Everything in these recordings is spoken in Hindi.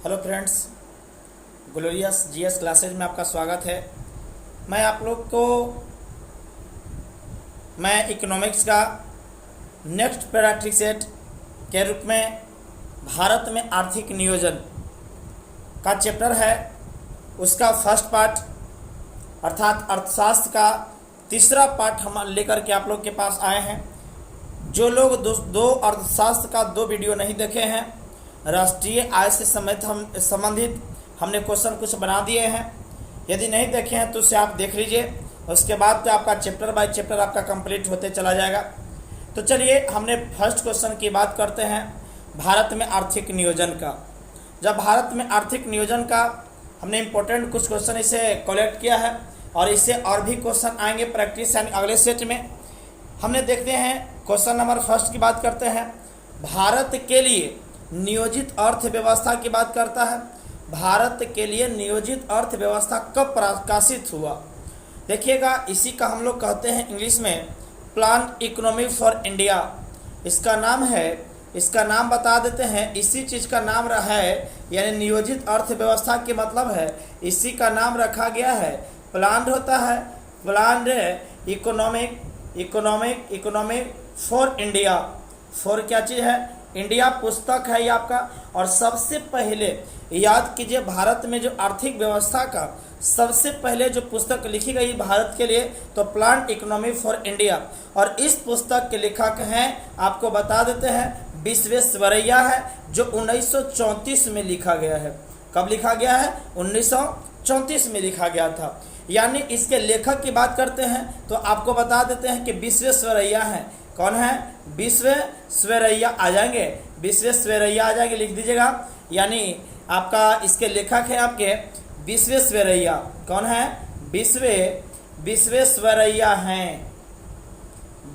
Hello friends, glorious GS classes में आपका स्वागत है। मैं आप लोग को इकोनॉमिक्स का नेक्स्ट पैराट्रिक सेट के रूप में भारत में आर्थिक नियोजन का चैप्टर है, उसका फर्स्ट पार्ट अर्थात अर्थशास्त्र का तीसरा पार्ट हम लेकर के आप लोग के पास आए हैं। जो लोग दो अर्थशास्त्र का 2 वीडियो नहीं देखे हैं, राष्ट्रीय आय से संबंधित हमने क्वेश्चन कुछ बना दिए हैं। यदि नहीं देखे हैं तो उसे आप देख लीजिए, उसके बाद तो आपका चैप्टर बाय चैप्टर आपका कंप्लीट होते चला जाएगा। तो चलिए हमने फर्स्ट क्वेश्चन की बात करते हैं, भारत में आर्थिक नियोजन का। जब भारत में आर्थिक नियोजन का हमने इम्पोर्टेंट कुछ क्वेश्चन इसे कलेक्ट किया है और इससे और भी क्वेश्चन आएंगे प्रैक्टिस यानी अगले सेट में। हमने देखते हैं क्वेश्चन नंबर फर्स्ट की बात करते हैं। भारत के लिए नियोजित अर्थव्यवस्था की बात करता है। भारत के लिए नियोजित अर्थव्यवस्था कब प्रकाशित हुआ? देखिएगा, इसी का हम लोग कहते हैं इंग्लिश में प्लान इकोनॉमी फॉर इंडिया। इसका नाम है, इसका नाम बता देते हैं, इसी चीज़ का नाम रहा है, यानी नियोजित अर्थव्यवस्था के मतलब है इसी का नाम रखा गया है। प्लान होता है, plan economic for India. For क्या चीज़ है? इंडिया पुस्तक है ये आपका। और सबसे पहले याद कीजिए, भारत में जो आर्थिक व्यवस्था का सबसे पहले जो पुस्तक लिखी गई भारत के लिए तो प्लान इकोनॉमी फॉर इंडिया। और इस पुस्तक के लेखक हैं, आपको बता देते हैं, विश्वेश्वरैया है, जो 1934 में लिखा गया है। कब लिखा गया है? 1934 में लिखा गया था। यानी इसके लेखक की बात करते हैं तो आपको बता देते हैं कि विश्वेश्वरैया हैं। कौन है? विश्वेश्वरैया आ जाएंगे, विश्वेश्वरैया आ जाएंगे, लिख दीजिएगा। यानी आपका इसके लेखक है आपके विश्वेश्वरैया। कौन है? विश्वेश्वरैया हैं,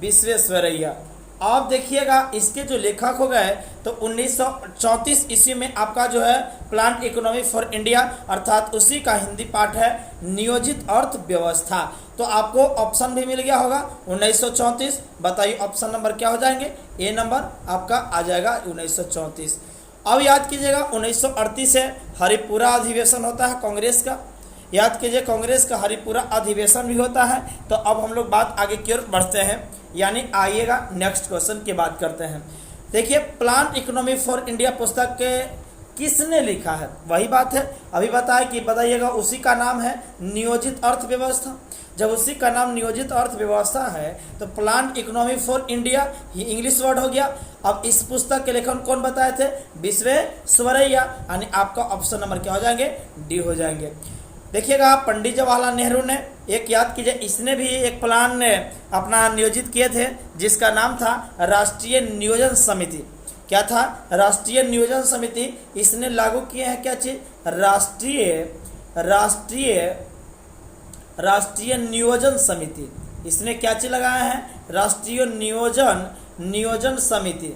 विश्वेश्वरैया। आप देखिएगा, इसके जो लेखक हो गए तो 1934 ईस्वी में आपका जो है प्लान इकोनॉमी फॉर इंडिया, अर्थात उसी का हिंदी पाठ है नियोजित अर्थव्यवस्था। तो आपको ऑप्शन भी मिल गया होगा 1934। बताइए ऑप्शन नंबर क्या हो जाएंगे? ए नंबर आपका आ जाएगा 1934। अब याद कीजिएगा 1938 से हरिपुरा अधिवेशन होता है कांग्रेस का। याद कीजिए, कांग्रेस का हरिपुरा अधिवेशन भी होता है। तो अब हम लोग बात आगे की ओर बढ़ते हैं, यानी आइएगा नेक्स्ट क्वेश्चन की बात करते हैं। देखिए, प्लान इकोनॉमी फॉर इंडिया पुस्तक के किसने लिखा है? वही बात है, अभी बताइएगा, उसी का नाम है नियोजित अर्थव्यवस्था। जब उसी का नाम नियोजित अर्थव्यवस्था है तो plan economy for India he English word हो गया। अब इस पुस्तक के लेखन कौन बताए थे? विश्वेश्वरैया। यानी आपका ऑप्शन नंबर क्या हो जाएंगे? डी हो जाएंगे। देखिएगा, पंडित जवाहरलाल नेहरू ने एक, याद कीजिए, इसने भी एक प्लान अपना नियोजित किए थे जिसका नाम था राष्ट्रीय नियोजन समिति। क्या था? राष्ट्रीय नियोजन समिति। इसने लागू किए हैं क्या चीज? राष्ट्रीय नियोजन समिति। इसने क्या चीज लगाया है? राष्ट्रीय नियोजन समिति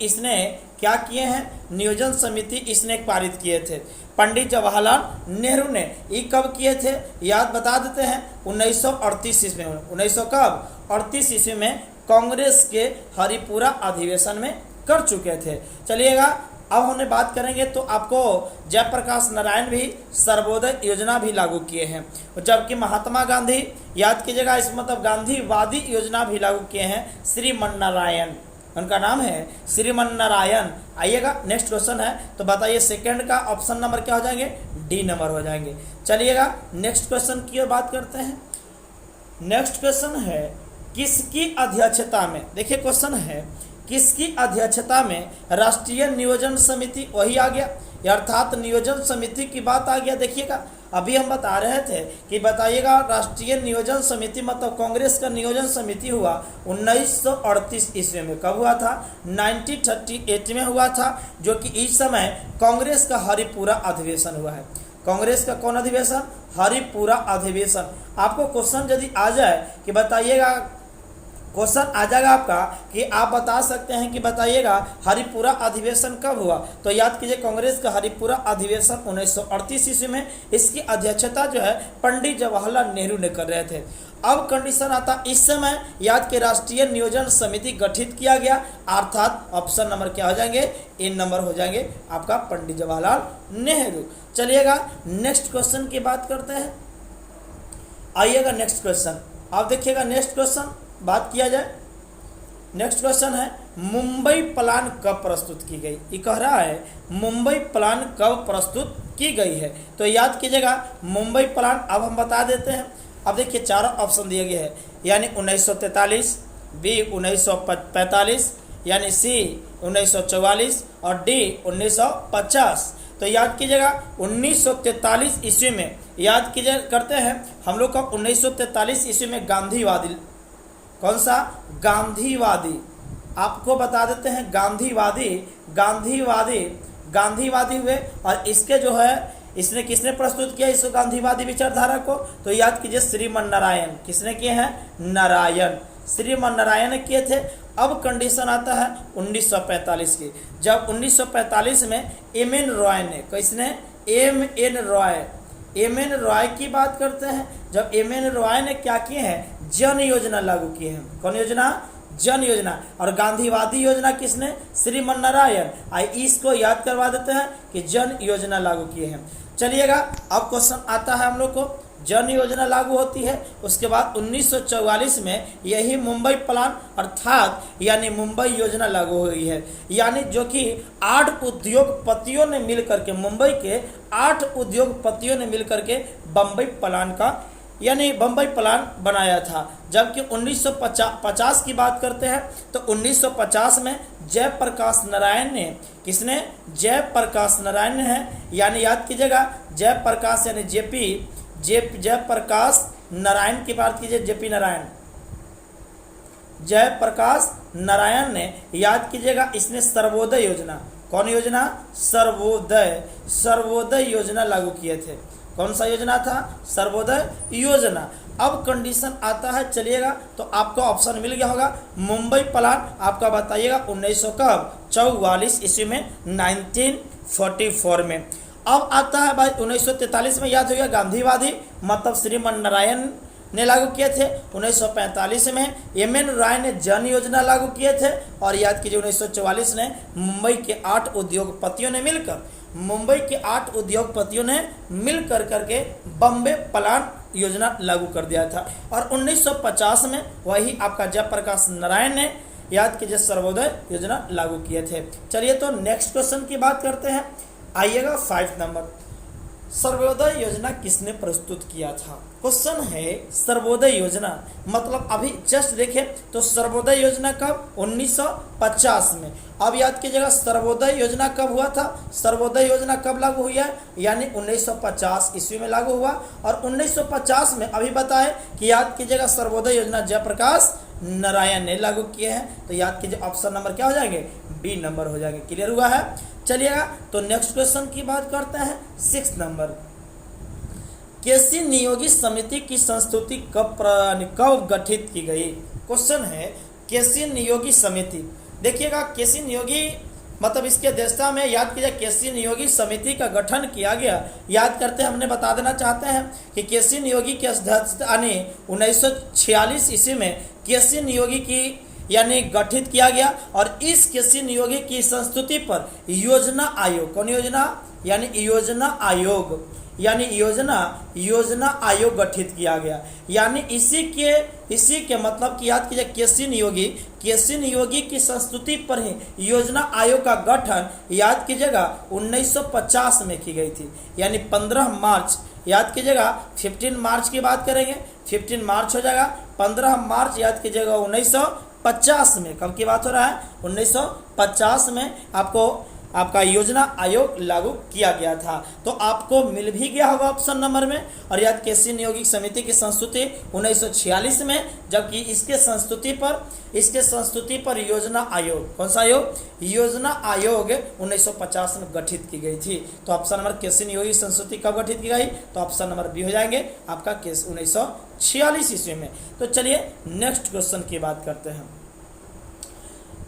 इसने क्या किए हैं? नियोजन समिति इसने पारित किए थे पंडित जवाहरलाल नेहरू ने। ये कब किए थे? याद बता देते हैं 1938 ईस्वी में। 1938 ईस्वी में कांग्रेस के हरिपुरा अधिवेशन में कर चुके थे। चलिएगा, अब हमने बात करेंगे तो आपको जयप्रकाश नारायण भी सर्वोदय योजना भी लागू किए हैं, जबकि महात्मा गांधी, याद कीजिएगा, इस मतलब गांधीवादी योजना भी लागू किए हैं श्रीमन नारायण। उनका नाम है श्रीमन नारायण। आइएगा, नेक्स्ट क्वेश्चन है, तो बताइए सेकंड का ऑप्शन नंबर क्या हो जाएंगे? डी नंबर हो जाएंगे। चलिएगा, नेक्स्ट क्वेश्चन की बात करते हैं। नेक्स्ट क्वेश्चन है, किसकी अध्यक्षता में, देखिए क्वेश्चन है, किसकी अध्यक्षता में राष्ट्रीय नियोजन समिति, वही आ गया, अर्थात नियोजन समिति की बात आ गया। देखिएगा, अभी हम बता रहे थे कि बताइएगा राष्ट्रीय नियोजन समिति मतलब कांग्रेस का नियोजन समिति हुआ 1938 ईस्वी में। कब हुआ था? 1938 में हुआ था, जो कि इस समय कांग्रेस का हरिपुरा अधिवेशन हुआ है। कांग्रेस का कौन अधिवेशन? हरिपुरा अधिवेशन। आपको क्वेश्चन यदि आ जाए कि बताइएगा क्वेश्चन आ जाएगा आपका कि आप बता सकते हैं कि बताइएगा हरिपुरा अधिवेशन कब हुआ। तो याद कीजिए कांग्रेस का हरिपुरा अधिवेशन 1938 ईस्वी में, इसकी अध्यक्षता जो है पंडित जवाहरलाल नेहरू ने कर रहे थे। अब कंडीशन आता, इस समय याद के राष्ट्रीय नियोजन समिति गठित किया गया, अर्थात ऑप्शन नंबर क्या हो जाएंगे, इन नंबर हो जाएंगे आपका पंडित जवाहरलाल नेहरू। चलिएगा नेक्स्ट क्वेश्चन की बात करते हैं। आइएगा नेक्स्ट क्वेश्चन, आप देखिएगा नेक्स्ट क्वेश्चन बात किया जाए। नेक्स्ट क्वेश्चन है मुंबई प्लान कब प्रस्तुत की गई। ये कह रहा है मुंबई प्लान कब प्रस्तुत की गई है। तो याद कीजिएगा मुंबई प्लान अब हम बता देते हैं। अब देखिए चारों ऑप्शन दिए गए हैं, यानी 1943, बी 1945, यानी सी 1944 और डी 1950। तो याद कीजिएगा 1943 ईस्वी में याद कीजिए करते हैं हम लोग का 1943 ईस्वी में गांधीवादी, कौन सा, गांधीवादी, आपको बता देते हैं गांधीवादी हुए। और इसके जो है इसने किसने प्रस्तुत किया इस गांधीवादी विचारधारा को, तो याद कीजिए श्रीमन नारायण, किसने किए हैं, नारायण, श्रीमन नारायण ने किए थे। अब कंडीशन आता है 1945 की, जब 1945 में एम एन रॉय ने, किसने, एम एन रॉय की बात करते हैं। जब एम एन रॉय ने क्या किए हैं, जन योजना लागू किए हैं। कौन योजना, जन योजना। और गांधीवादी योजना किसने, श्रीमन नारायण। इसको याद करवा देते हैं कि जन योजना लागू किए हैं। चलिएगा अब क्वेश्चन आता है हम लोग को, जन योजना लागू होती है, उसके बाद 1944 में यही मुंबई प्लान अर्थात यानी मुंबई योजना लागू हुई है। यानी जो कि 8 उद्योगपतियों ने मिलकर के, मुंबई के 8 उद्योगपतियों ने मिलकर के बम्बई प्लान का यानी बम्बई प्लान बनाया था। जबकि 1950 की बात करते हैं तो 1950 में जयप्रकाश नारायण ने, किसने, जयप्रकाश नारायण ने है, यानी याद कीजिएगा जयप्रकाश यानी जयप्रकाश नारायण की बात कीजिए, जेपी नारायण, जयप्रकाश नारायण ने याद कीजिएगा इसने सर्वोदय योजना, कौन योजना, सर्वोदय योजना लागू किए थे। कौन सा योजना था, सर्वोदय योजना। अब कंडीशन आता है, चलिएगा तो आपको ऑप्शन मिल गया होगा, मुंबई प्लान आपका बताइएगा 1944 ईस्वी में, 1944 में। अब आता है भाई 1943 में, याद हो गया गांधीवादी मतलब श्रीमन नारायण ने लागू किए थे। 1945 में एम एन रॉय ने जन योजना लागू किए थे। और याद कीजिए 1944 ने मुंबई के 8 उद्योगपतियों ने मिलकर करके बम्बे प्लान योजना लागू कर दिया था। और 1950 में वही आपका जयप्रकाश नारायण ने याद कीजिए सर्वोदय योजना लागू किए थे। चलिए तो नेक्स्ट क्वेश्चन की बात करते हैं। आइएगा 5 नंबर, सर्वोदय योजना किसने प्रस्तुत किया था। क्वेश्चन है सर्वोदय योजना मतलब अभी जस्ट देखें तो सर्वोदय योजना कब, 1950 में। अब याद कीजिएगा सर्वोदय योजना कब हुआ था, सर्वोदय योजना कब लागू हुई है, यानी 1950 ईस्वी में लागू हुआ। और 1950 में अभी बताए कि याद कीजिएगा सर्वोदय योजना जयप्रकाश नारायण ने लागू किए हैं। तो याद कीजिए ऑप्शन नंबर क्या हो जाएंगे, बी नंबर हो जाएंगे। क्लियर हुआ है। चलिएगा तो नेक्स्ट क्वेश्चन की बात करते हैं 6 नंबर, केसी नियोगी समिति की संस्तुति कब गठित की गई। क्वेश्चन है केसी नियोगी समिति, देखिएगा केसी नियोगी मतलब इसके अध्यक्षता में याद कीजिए केसी नियोगी समिति का गठन किया गया। याद करते हमने बता देना चाहते हैं कि केसी नियोगी की अध्यक्षता ने 1946 ईस्वी में केसी नियोगी की यानी गठित किया गया। और इस केसी नियोगी की संस्तुति पर योजना आयोग, कौन योजना, यानी योजना आयोग गठित किया गया। यानी इसी के मतलब कि याद कीजिए केसी नियोगी की संस्तुति पर ही योजना आयोग का गठन याद कीजिएगा 1950 में की गई थी। यानी 15 मार्च, याद कीजिएगा 15 मार्च की बात करेंगे, 15 मार्च हो जाएगा, 15 मार्च याद कीजिएगा 1950 में। कब की बात हो रहा है, 1950 में आपका योजना आयोग लागू किया गया था। तो आपको मिल भी गया होगा ऑप्शन नंबर में। और याद केसी नियोगी समिति की संस्तुति 1946 में, जबकि इसके संस्तुति पर योजना आयोग, कौन सा आयोग, योजना आयोग 1950 में गठित की गई थी। तो ऑप्शन नंबर केसी नियोगी संस्तुति कब गठित की गई, तो ऑप्शन नंबर बी हो जाएंगे आपका केस 1946 46 ईस्वी में। तो चलिए नेक्स्ट क्वेश्चन की बात करते हैं।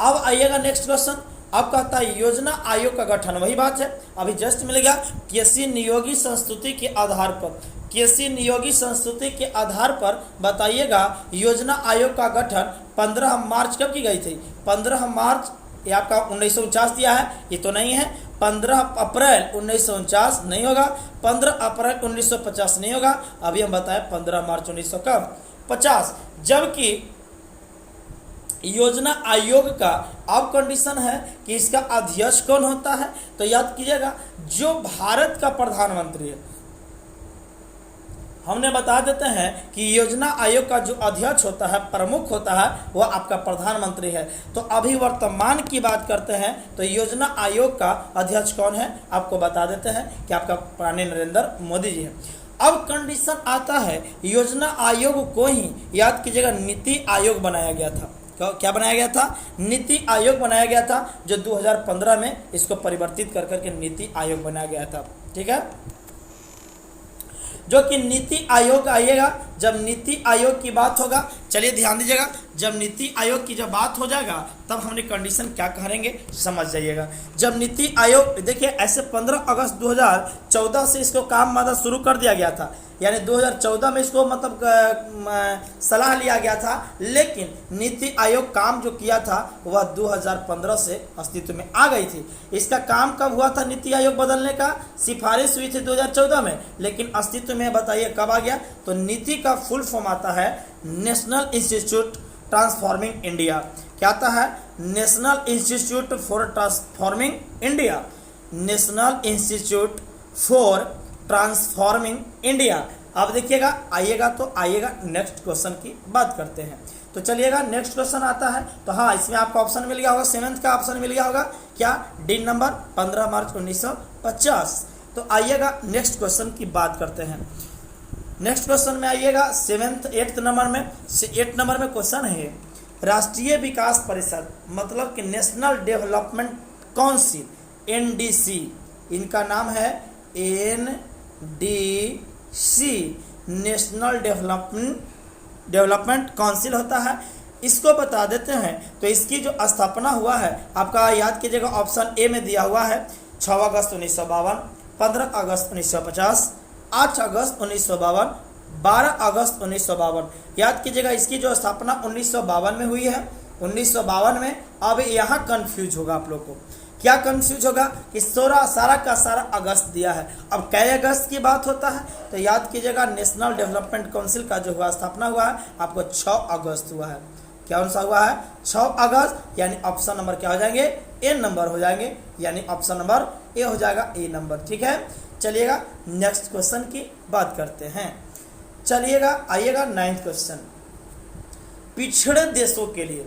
अब आइएगा नेक्स्ट क्वेश्चन। अब कहता है योजना आयोग का गठन, वही बात है अभी जस्ट मिल गया। किसी नियोगी संस्तुति के आधार पर, किसी नियोगी संस्तुति के आधार पर बताइएगा योजना आयोग का गठन 15 मार्च कब की गई थी? 15 मार्च, ये आपका 1949 दिया है, ये तो नहीं है। 15 अप्रैल 1949 नहीं होगा, 15 अप्रैल 1950 नहीं होगा। अभी हम बताएं 15 मार्च 1950। जबकि योजना आयोग का अब कंडीशन है कि इसका अध्यक्ष कौन होता है? तो याद कीजिएगा जो भारत का प्रधानमंत्री है। हमने बता देते हैं कि योजना आयोग का जो अध्यक्ष होता है, प्रमुख होता है, वह आपका प्रधानमंत्री है। तो अभी वर्तमान की बात करते हैं तो योजना आयोग का अध्यक्ष कौन है आपको बता देते हैं कि आपका प्राणी नरेंद्र मोदी जी है। अब कंडीशन आता है योजना आयोग को ही याद कीजिएगा नीति आयोग बनाया गया था। क्या बनाया गया था? नीति आयोग बनाया गया था, जो 2015 में इसको परिवर्तित कर करके नीति आयोग बनाया गया था। ठीक है, जो कि नीति आयोग आइएगा जब नीति आयोग की बात होगा। चलिए ध्यान दीजिएगा, जब नीति आयोग की जब बात हो जाएगा तब हमने कंडीशन क्या करेंगे समझ जाइएगा। जब नीति आयोग, देखिए ऐसे 15 अगस्त 2014 से इसको काम मादा शुरू कर दिया गया था, यानी 2014 में इसको मतलब सलाह लिया गया था, लेकिन नीति आयोग काम जो किया था वह 2015 से अस्तित्व में आ गई थी। इसका काम कब हुआ था? नीति आयोग बदलने का सिफारिश हुई थी 2014 में, लेकिन अस्तित्व में बताइए कब आ गया? तो नीति का फुल फॉर्म आता है नेशनल इंस्टीट्यूट ट्रांसफॉर्मिंग इंडिया। क्या आता है? National institute for transforming India, national institute for transforming India. अब देखिएगा आइएगा तो आइएगा नेक्स्ट क्वेश्चन की बात करते हैं। तो चलिएगा नेक्स्ट क्वेश्चन आता है। तो हाँ, इसमें आपको ऑप्शन मिल गया होगा, 7th का ऑप्शन मिल गया होगा। क्या? डी नंबर 15 मार्च 1950। तो आइएगा नेक्स्ट क्वेश्चन की बात करते हैं। नेक्स्ट क्वेश्चन में आइएगा 8th नंबर में। 8 नंबर में क्वेश्चन है राष्ट्रीय विकास परिषद, मतलब कि नेशनल डेवलपमेंट काउंसिल, NDC, इनका नाम है NDC, नेशनल डेवलपमेंट काउंसिल होता है। इसको बता देते हैं। तो इसकी जो स्थापना हुआ है आपका याद कीजिएगा, ऑप्शन ए में दिया हुआ है 6 अगस्त 1952, 15 अगस्त 1950, 8 अगस्त 1952, 12 अगस्त 1952। याद कीजिएगा इसकी जो स्थापना 1952 में हुई है, 1952 में। अब यहाँ कंफ्यूज होगा आप लोग को, क्या कंफ्यूज होगा कि सारा का सारा अगस्त दिया है। अब कै अगस्त की बात होता है? तो याद कीजिएगा नेशनल डेवलपमेंट काउंसिल का जो हुआ स्थापना हुआ है आपको 6 अगस्त हुआ है। क्या सा हुआ है? 6 अगस्त, यानी ऑप्शन नंबर क्या हो जाएंगे? ए नंबर हो जाएंगे, यानी ऑप्शन नंबर ए हो जाएगा, ए नंबर। ठीक है, चलिएगा नेक्स्ट क्वेश्चन की बात करते हैं। चलिएगा आइएगा 9th क्वेश्चन। पिछड़े देशों के लिए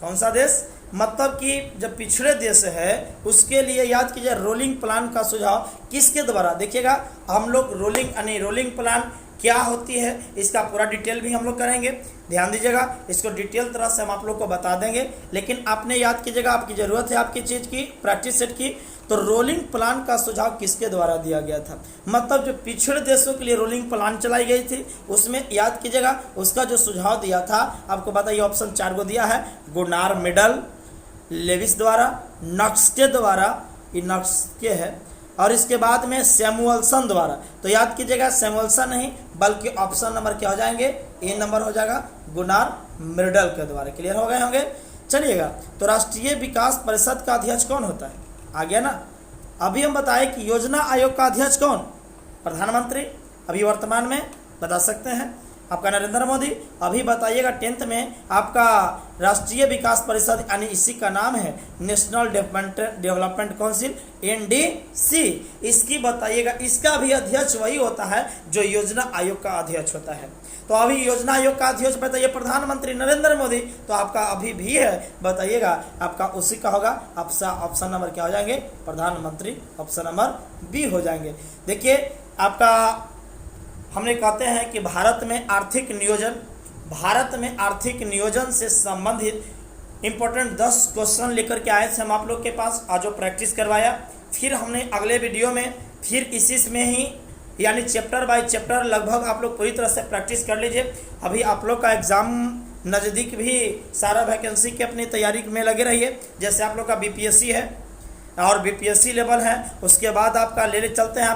कौन सा देश? मतलब कि जब पिछड़े देश है उसके लिए याद कीजिए रोलिंग प्लान का सुझाव किसके द्वारा? देखिएगा हम लोग रोलिंग प्लान क्या होती है इसका पूरा डिटेल भी हम लोग करेंगे। ध्यान दीजिएगा, इसको डिटेल तरह से हम आप लोग को बता देंगे, लेकिन आपने याद कीजिएगा आपकी ज़रूरत है आपकी चीज़ की प्रैक्टिस सेट की। तो रोलिंग प्लान का सुझाव किसके द्वारा दिया गया था? मतलब जो पिछड़े देशों के लिए रोलिंग प्लान चलाई गई थी उसमें याद कीजिएगा उसका जो सुझाव दिया था आपको बताइए, ऑप्शन 4 को दिया है। गुनार मेडल लेविस द्वारा, नक्स्के द्वारा, ये नक्स्के है, और इसके बाद में सैमुअल्सन द्वारा। तो याद कीजिएगा सैमुअल्सन नहीं बल्कि ऑप्शन नंबर क्या हो जाएंगे? ए नंबर हो जाएगा, गुनार मेडल के द्वारा। क्लियर हो गए होंगे? चलिएगा, तो राष्ट्रीय विकास परिषद का अध्यक्ष कौन होता है? आ गया ना। अभी हम बताएं कि योजना आयोग का अध्यक्ष कौन? प्रधानमंत्री। अभी वर्तमान में बता सकते हैं आपका नरेंद्र मोदी। अभी बताइएगा 10th में आपका राष्ट्रीय विकास परिषद, यानी इसी का नाम है नेशनल डेवलपमेंट काउंसिल, NDC। इसकी बताइएगा इसका भी अध्यक्ष वही होता है जो योजना आयोग का अध्यक्ष होता है। तो अभी योजना आयोग का अध्यक्ष बताइए प्रधानमंत्री नरेंद्र मोदी, तो आपका अभी भी है बताइएगा आपका उसी का होगा। ऑप्शन नंबर क्या हो जाएंगे? प्रधानमंत्री, ऑप्शन नंबर बी हो जाएंगे। देखिए आपका हमने कहते हैं कि भारत में आर्थिक नियोजन से संबंधित इंपॉर्टेंट 10 क्वेश्चन लेकर के आए थे हम आप लोग के पास, आज जो प्रैक्टिस करवाया। फिर हमने अगले वीडियो में फिर इसी में ही यानी चैप्टर बाय चैप्टर लगभग आप लोग पूरी तरह से प्रैक्टिस कर लीजिए। अभी आप लोग का एग्ज़ाम नज़दीक भी, सारा वैकेंसी की अपनी तैयारी में लगे रहिए। जैसे आप लोग का बीपीएससी है और बीपीएससी लेवल है, उसके बाद आपका ले चलते हैं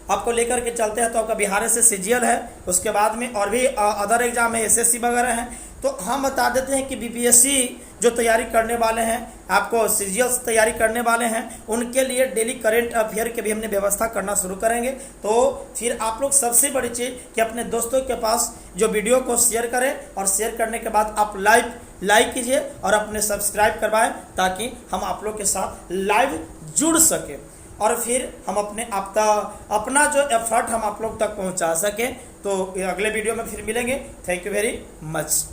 आपको लेकर के चलते हैं तो आपका बिहार से सीजीएल है, उसके बाद में और भी अदर एग्जाम है, एसएससी वगैरह हैं। तो हम बता देते हैं कि बीपीएससी जो तैयारी करने वाले हैं, आपको सीजीएल से तैयारी करने वाले हैं, उनके लिए डेली करेंट अफेयर की भी हमने व्यवस्था करना शुरू करेंगे। तो फिर आप लोग सबसे बड़ी चीज़ कि अपने दोस्तों के पास जो वीडियो को शेयर करें और शेयर करने के बाद आप लाइक कीजिए और अपने सब्सक्राइब करवाएं, ताकि हम आप लोग के साथ लाइव जुड़ सके और फिर हम अपना जो एफर्ट हम आप लोग तक पहुंचा सकें। तो अगले वीडियो में फिर मिलेंगे। Thank you very much.